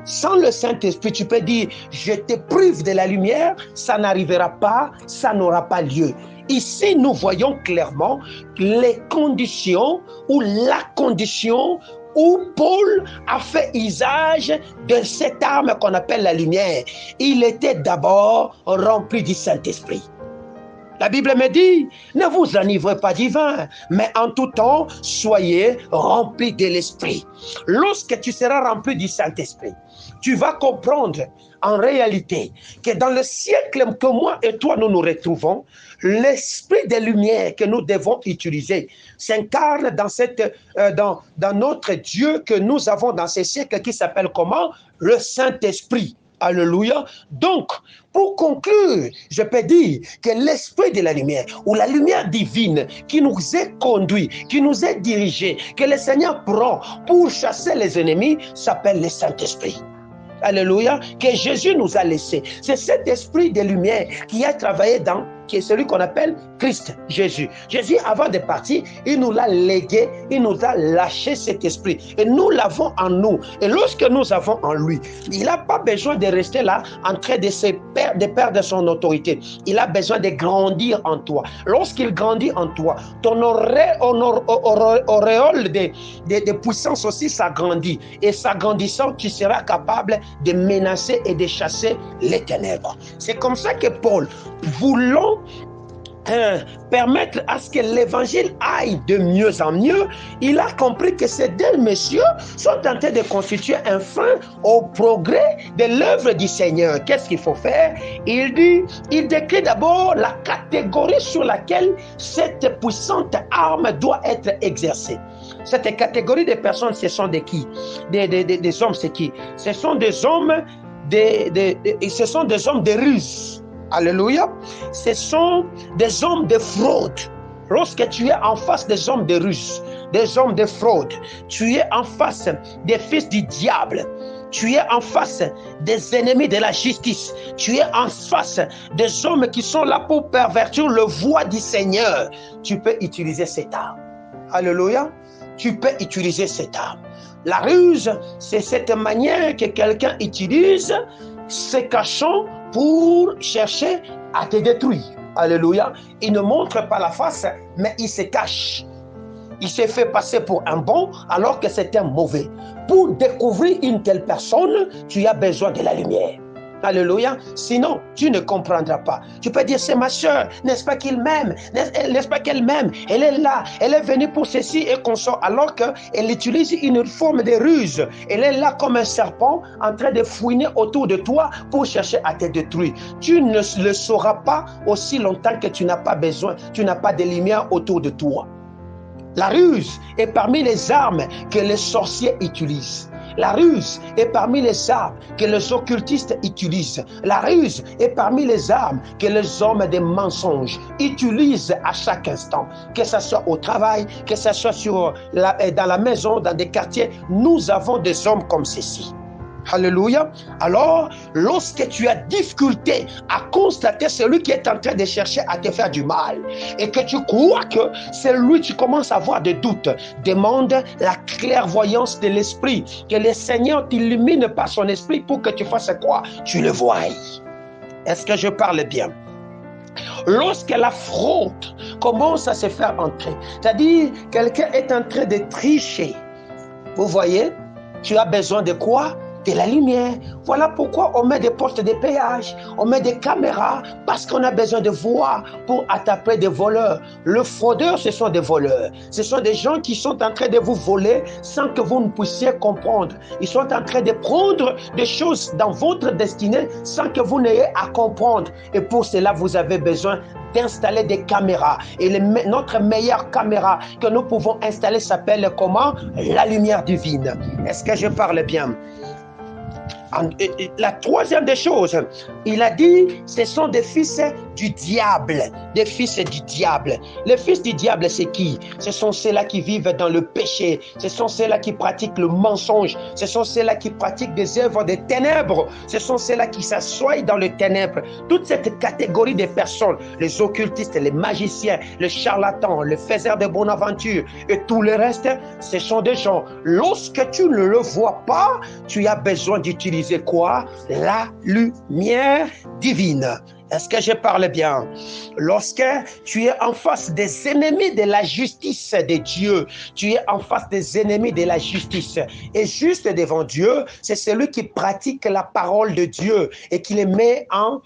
[SPEAKER 1] Sans le Saint-Esprit, tu peux dire, je te prive de la lumière, ça n'arrivera pas, ça n'aura pas lieu. Ici, nous voyons clairement les conditions ou la condition où Paul a fait usage de cette arme qu'on appelle la lumière. Il était d'abord rempli du Saint-Esprit. La Bible me dit, ne vous enivrez pas du vin, mais en tout temps, soyez remplis de l'Esprit. Lorsque tu seras rempli du Saint-Esprit, tu vas comprendre en réalité que dans le siècle que moi et toi nous nous retrouvons, l'esprit de lumière que nous devons utiliser s'incarne dans notre Dieu que nous avons dans ce siècle qui s'appelle comment? Le Saint-Esprit. Alléluia. Donc, pour conclure, je peux dire que l'esprit de la lumière ou la lumière divine qui nous est conduit, qui nous est dirigé, que le Seigneur prend pour chasser les ennemis s'appelle le Saint-Esprit. Alléluia, que Jésus nous a laissé. C'est cet esprit de lumière qui a travaillé qui est celui qu'on appelle Christ, Jésus. Jésus, avant de partir, il nous l'a légué, il nous a lâché cet esprit. Et nous l'avons en nous. Et lorsque nous avons en lui, il n'a pas besoin de rester là en train de perdre son autorité. Il a besoin de grandir en toi. Lorsqu'il grandit en toi, ton auréole de puissance aussi s'agrandit. Et s'agrandissant, tu seras capable de menacer et de chasser les ténèbres. C'est comme ça que Paul, voulant permettre à ce que l'évangile aille de mieux en mieux, il a compris que ces deux messieurs sont en train de constituer un frein au progrès de l'œuvre du Seigneur. Qu'est-ce qu'il faut faire? Il décrit d'abord la catégorie sur laquelle cette puissante arme doit être exercée. Cette catégorie de personnes, ce sont des qui? Des hommes, c'est qui? Ce sont des hommes ce sont des hommes de ruse. Alléluia. Ce sont des hommes de fraude. Lorsque tu es en face des hommes de ruse, des hommes de fraude, tu es en face des fils du diable. Tu es en face des ennemis de la justice. Tu es en face des hommes qui sont là pour pervertir le voie du Seigneur. Tu peux utiliser cette arme. Alléluia. Tu peux utiliser cette arme. La ruse, c'est cette manière que quelqu'un utilise, se cachant pour chercher à te détruire. Alléluia. Il ne montre pas la face, mais il se cache. Il s'est fait passer pour un bon alors que c'est un mauvais. Pour découvrir une telle personne, tu as besoin de la lumière. Alléluia. Sinon, tu ne comprendras pas. Tu peux dire, c'est ma soeur, n'est-ce pas qu'il m'aime? N'est-ce pas qu'elle m'aime? Elle est là, elle est venue pour ceci et consort, alors qu'elle utilise une forme de ruse. Elle est là comme un serpent en train de fouiner autour de toi pour chercher à te détruire. Tu ne le sauras pas aussi longtemps que tu n'as pas besoin, tu n'as pas de lumière autour de toi. La ruse est parmi les armes que les sorciers utilisent. La ruse est parmi les armes que les occultistes utilisent. La ruse est parmi les armes que les hommes des mensonges utilisent à chaque instant. Que ce soit au travail, que ce soit dans la maison, dans des quartiers, nous avons des hommes comme ceci. Alléluia. Alors, lorsque tu as difficulté à constater celui qui est en train de chercher à te faire du mal et que tu crois que c'est lui, tu commences à avoir des doutes, demande la clairvoyance de l'esprit, que le Seigneur t'illumine par son esprit pour que tu fasses quoi? Tu le vois. Est-ce que je parle bien? Lorsque la fraude commence à se faire entrer, c'est-à-dire quelqu'un est en train de tricher, vous voyez, tu as besoin de quoi? De la lumière. Voilà pourquoi on met des postes de péage, on met des caméras, parce qu'on a besoin de voir pour attraper des voleurs. Le fraudeur, ce sont des voleurs. Ce sont des gens qui sont en train de vous voler sans que vous ne puissiez comprendre. Ils sont en train de prendre des choses dans votre destinée sans que vous n'ayez à comprendre. Et pour cela, vous avez besoin d'installer des caméras. Et notre meilleure caméra que nous pouvons installer s'appelle comment? La lumière divine. Est-ce que je parle bien? La troisième des choses, il a dit, ce sont des fils du diable, des fils du diable. Les fils du diable, c'est qui? Ce sont ceux-là qui vivent dans le péché, ce sont ceux-là qui pratiquent le mensonge, ce sont ceux-là qui pratiquent des œuvres de ténèbres, ce sont ceux-là qui s'assoient dans les ténèbres. Toute cette catégorie de personnes, les occultistes, les magiciens, les charlatans, les faiseurs de bonne aventure et tout le reste, ce sont des gens, lorsque tu ne le vois pas, tu as besoin d'utiliser quoi? La lumière divine. Est-ce que je parle bien? Lorsque tu es en face des ennemis de la justice de Dieu, tu es en face des ennemis de la justice. Et juste devant Dieu, c'est celui qui pratique la parole de Dieu et qui les met en...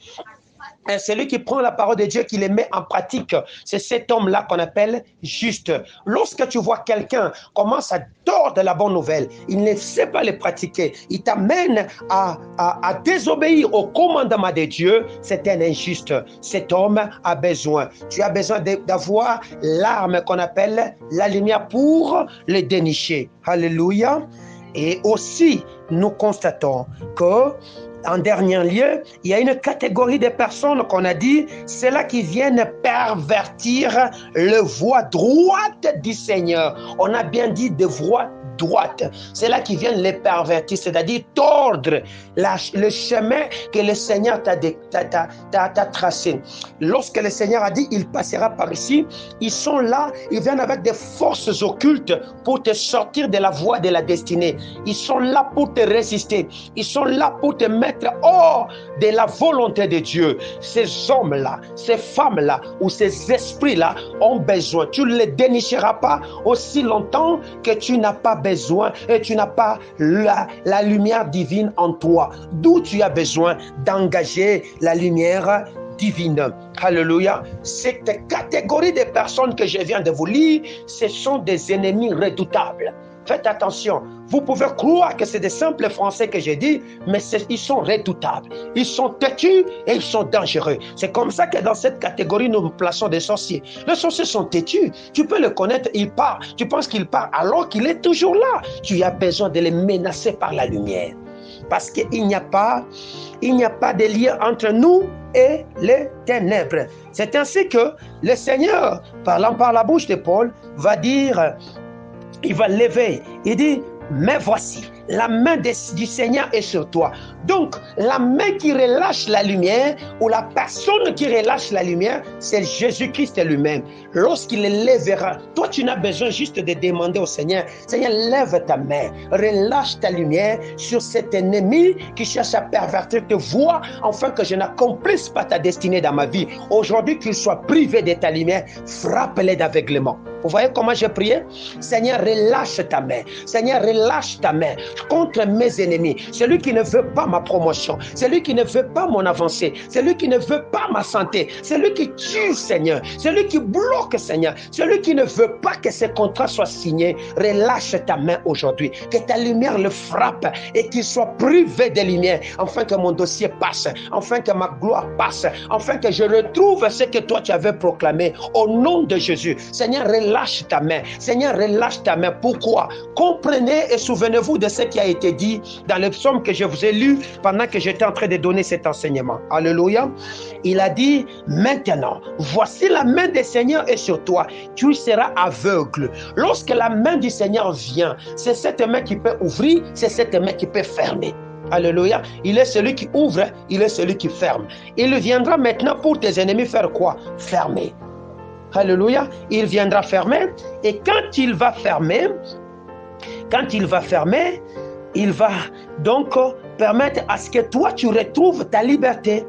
[SPEAKER 1] Celui qui prend la parole de Dieu, qui les met en pratique, c'est cet homme-là qu'on appelle juste. Lorsque tu vois quelqu'un commence à tordre la bonne nouvelle, il ne sait pas les pratiquer, il t'amène à désobéir au commandement de Dieu, c'est un injuste. Cet homme a besoin. Tu as besoin d'avoir l'arme qu'on appelle la lumière pour le dénicher. Alléluia. Et aussi, nous constatons que en dernier lieu, il y a une catégorie de personnes qu'on a dit, c'est là qui viennent pervertir le voie droite du Seigneur. On a bien dit de voie droite. C'est là qui viennent les pervertir, c'est-à-dire tordre le chemin que le Seigneur t'a tracé. Lorsque le Seigneur a dit, il passera par ici, ils sont là, ils viennent avec des forces occultes pour te sortir de la voie de la destinée. Ils sont là pour te résister. Ils sont là pour te mettre hors de la volonté de Dieu. Ces hommes-là, ces femmes-là ou ces esprits-là ont besoin. Tu ne les dénicheras pas aussi longtemps que tu n'as pas besoin et tu n'as pas la lumière divine en toi. D'où tu as besoin d'engager la lumière divine. Alléluia. Cette catégorie de personnes que je viens de vous lire, ce sont des ennemis redoutables. Faites attention, vous pouvez croire que c'est des simples Français que j'ai dit, mais ils sont redoutables. Ils sont têtus et ils sont dangereux. C'est comme ça que dans cette catégorie, nous plaçons des sorciers. Les sorciers sont têtus. Tu peux le connaître, il part. Tu penses qu'il part alors qu'il est toujours là. Tu as besoin de les menacer par la lumière. parce qu'il n'y a pas de lien entre nous et les ténèbres. C'est ainsi que le Seigneur, parlant par la bouche de Paul, va dire, il va lever, il dit, mais voici, la main du Seigneur est sur toi. Donc, la main qui relâche la lumière, ou la personne qui relâche la lumière, c'est Jésus-Christ lui-même. Lorsqu'il lèvera, toi tu n'as besoin juste de demander au Seigneur, Seigneur, lève ta main, relâche ta lumière sur cet ennemi qui cherche à pervertir tes voies, afin que je n'accomplisse pas ta destinée dans ma vie. Aujourd'hui, qu'il soit privé de ta lumière, frappe-les d'aveuglement. Vous voyez comment j'ai prié? Seigneur, relâche ta main. Seigneur, relâche ta main contre mes ennemis. Celui qui ne veut pas ma promotion, celui qui ne veut pas mon avancée, celui qui ne veut pas ma santé, celui qui tue, Seigneur, celui qui bloque, Seigneur, celui qui ne veut pas que ces contrats soient signés, relâche ta main aujourd'hui. Que ta lumière le frappe et qu'il soit privé de lumière, afin que mon dossier passe, afin que ma gloire passe, afin que je retrouve ce que toi tu avais proclamé au nom de Jésus. Seigneur, relâche ta main. Seigneur, relâche ta main. Pourquoi? Comprenez et souvenez-vous de ce qui a été dit dans le psaume que je vous ai lu pendant que j'étais en train de donner cet enseignement. Alléluia. Il a dit, maintenant, voici la main du Seigneur est sur toi. Tu seras aveugle. Lorsque la main du Seigneur vient, c'est cette main qui peut ouvrir, c'est cette main qui peut fermer. Alléluia. Il est celui qui ouvre, il est celui qui ferme. Il viendra maintenant pour tes ennemis faire quoi? Fermer. Alléluia. Il viendra fermer, et quand il va fermer, il va donc permettre à ce que toi tu retrouves ta liberté.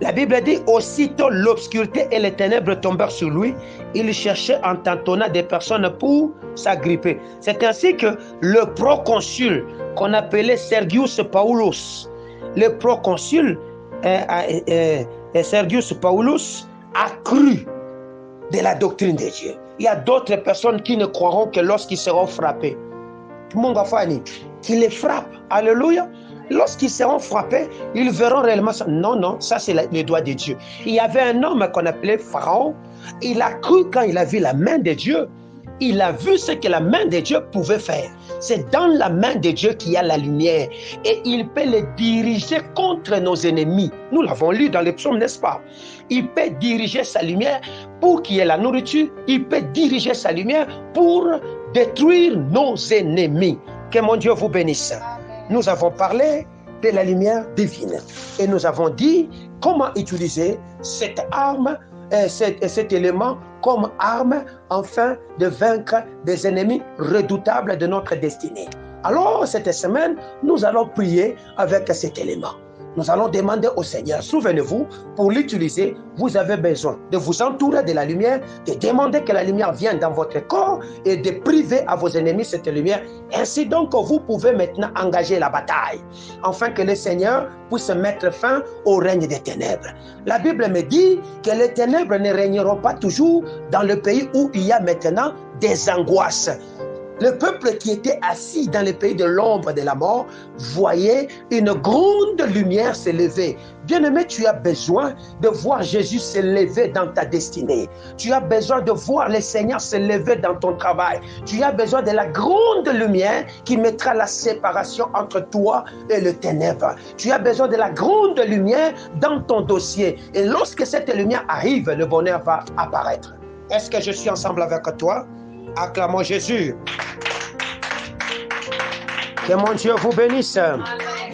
[SPEAKER 1] La Bible dit, aussitôt l'obscurité et les ténèbres tombèrent sur lui, il cherchait en tâtonnant des personnes pour s'agripper. C'est ainsi que le proconsul qu'on appelait Sergius Paulus, le proconsul Sergius Paulus a cru de la doctrine de Dieu. Il y a d'autres personnes qui ne croiront que lorsqu'ils seront frappés. Qui les frappe. Alléluia. Lorsqu'ils seront frappés, ils verront réellement ça. Non, ça c'est le doigt de Dieu. Il y avait un homme qu'on appelait Pharaon. Il a cru quand il a vu la main de Dieu. Il a vu ce que la main de Dieu pouvait faire. C'est dans la main de Dieu qu'il y a la lumière. Et il peut les diriger contre nos ennemis. Nous l'avons lu dans les psaumes, n'est-ce pas? Il peut diriger sa lumière pour qu'il y ait la nourriture. Il peut diriger sa lumière pour détruire nos ennemis. Que mon Dieu vous bénisse. Nous avons parlé de la lumière divine. Et nous avons dit comment utiliser cette arme, cet élément comme arme, afin de vaincre des ennemis redoutables de notre destinée. Alors, cette semaine, nous allons prier avec cet élément. Nous allons demander au Seigneur, souvenez-vous, pour l'utiliser, vous avez besoin de vous entourer de la lumière, de demander que la lumière vienne dans votre corps et de priver à vos ennemis cette lumière. Ainsi donc, vous pouvez maintenant engager la bataille, afin que le Seigneur puisse mettre fin au règne des ténèbres. La Bible me dit que les ténèbres ne régneront pas toujours dans le pays où il y a maintenant des angoisses. Le peuple qui était assis dans le pays de l'ombre de la mort voyait une grande lumière s'élever. Bien-aimé, tu as besoin de voir Jésus s'élever dans ta destinée. Tu as besoin de voir le Seigneur s'élever dans ton travail. Tu as besoin de la grande lumière qui mettra la séparation entre toi et le ténèbre. Tu as besoin de la grande lumière dans ton dossier. Et lorsque cette lumière arrive, le bonheur va apparaître. Est-ce que je suis ensemble avec toi? Acclamons Jésus. Que mon Dieu vous bénisse.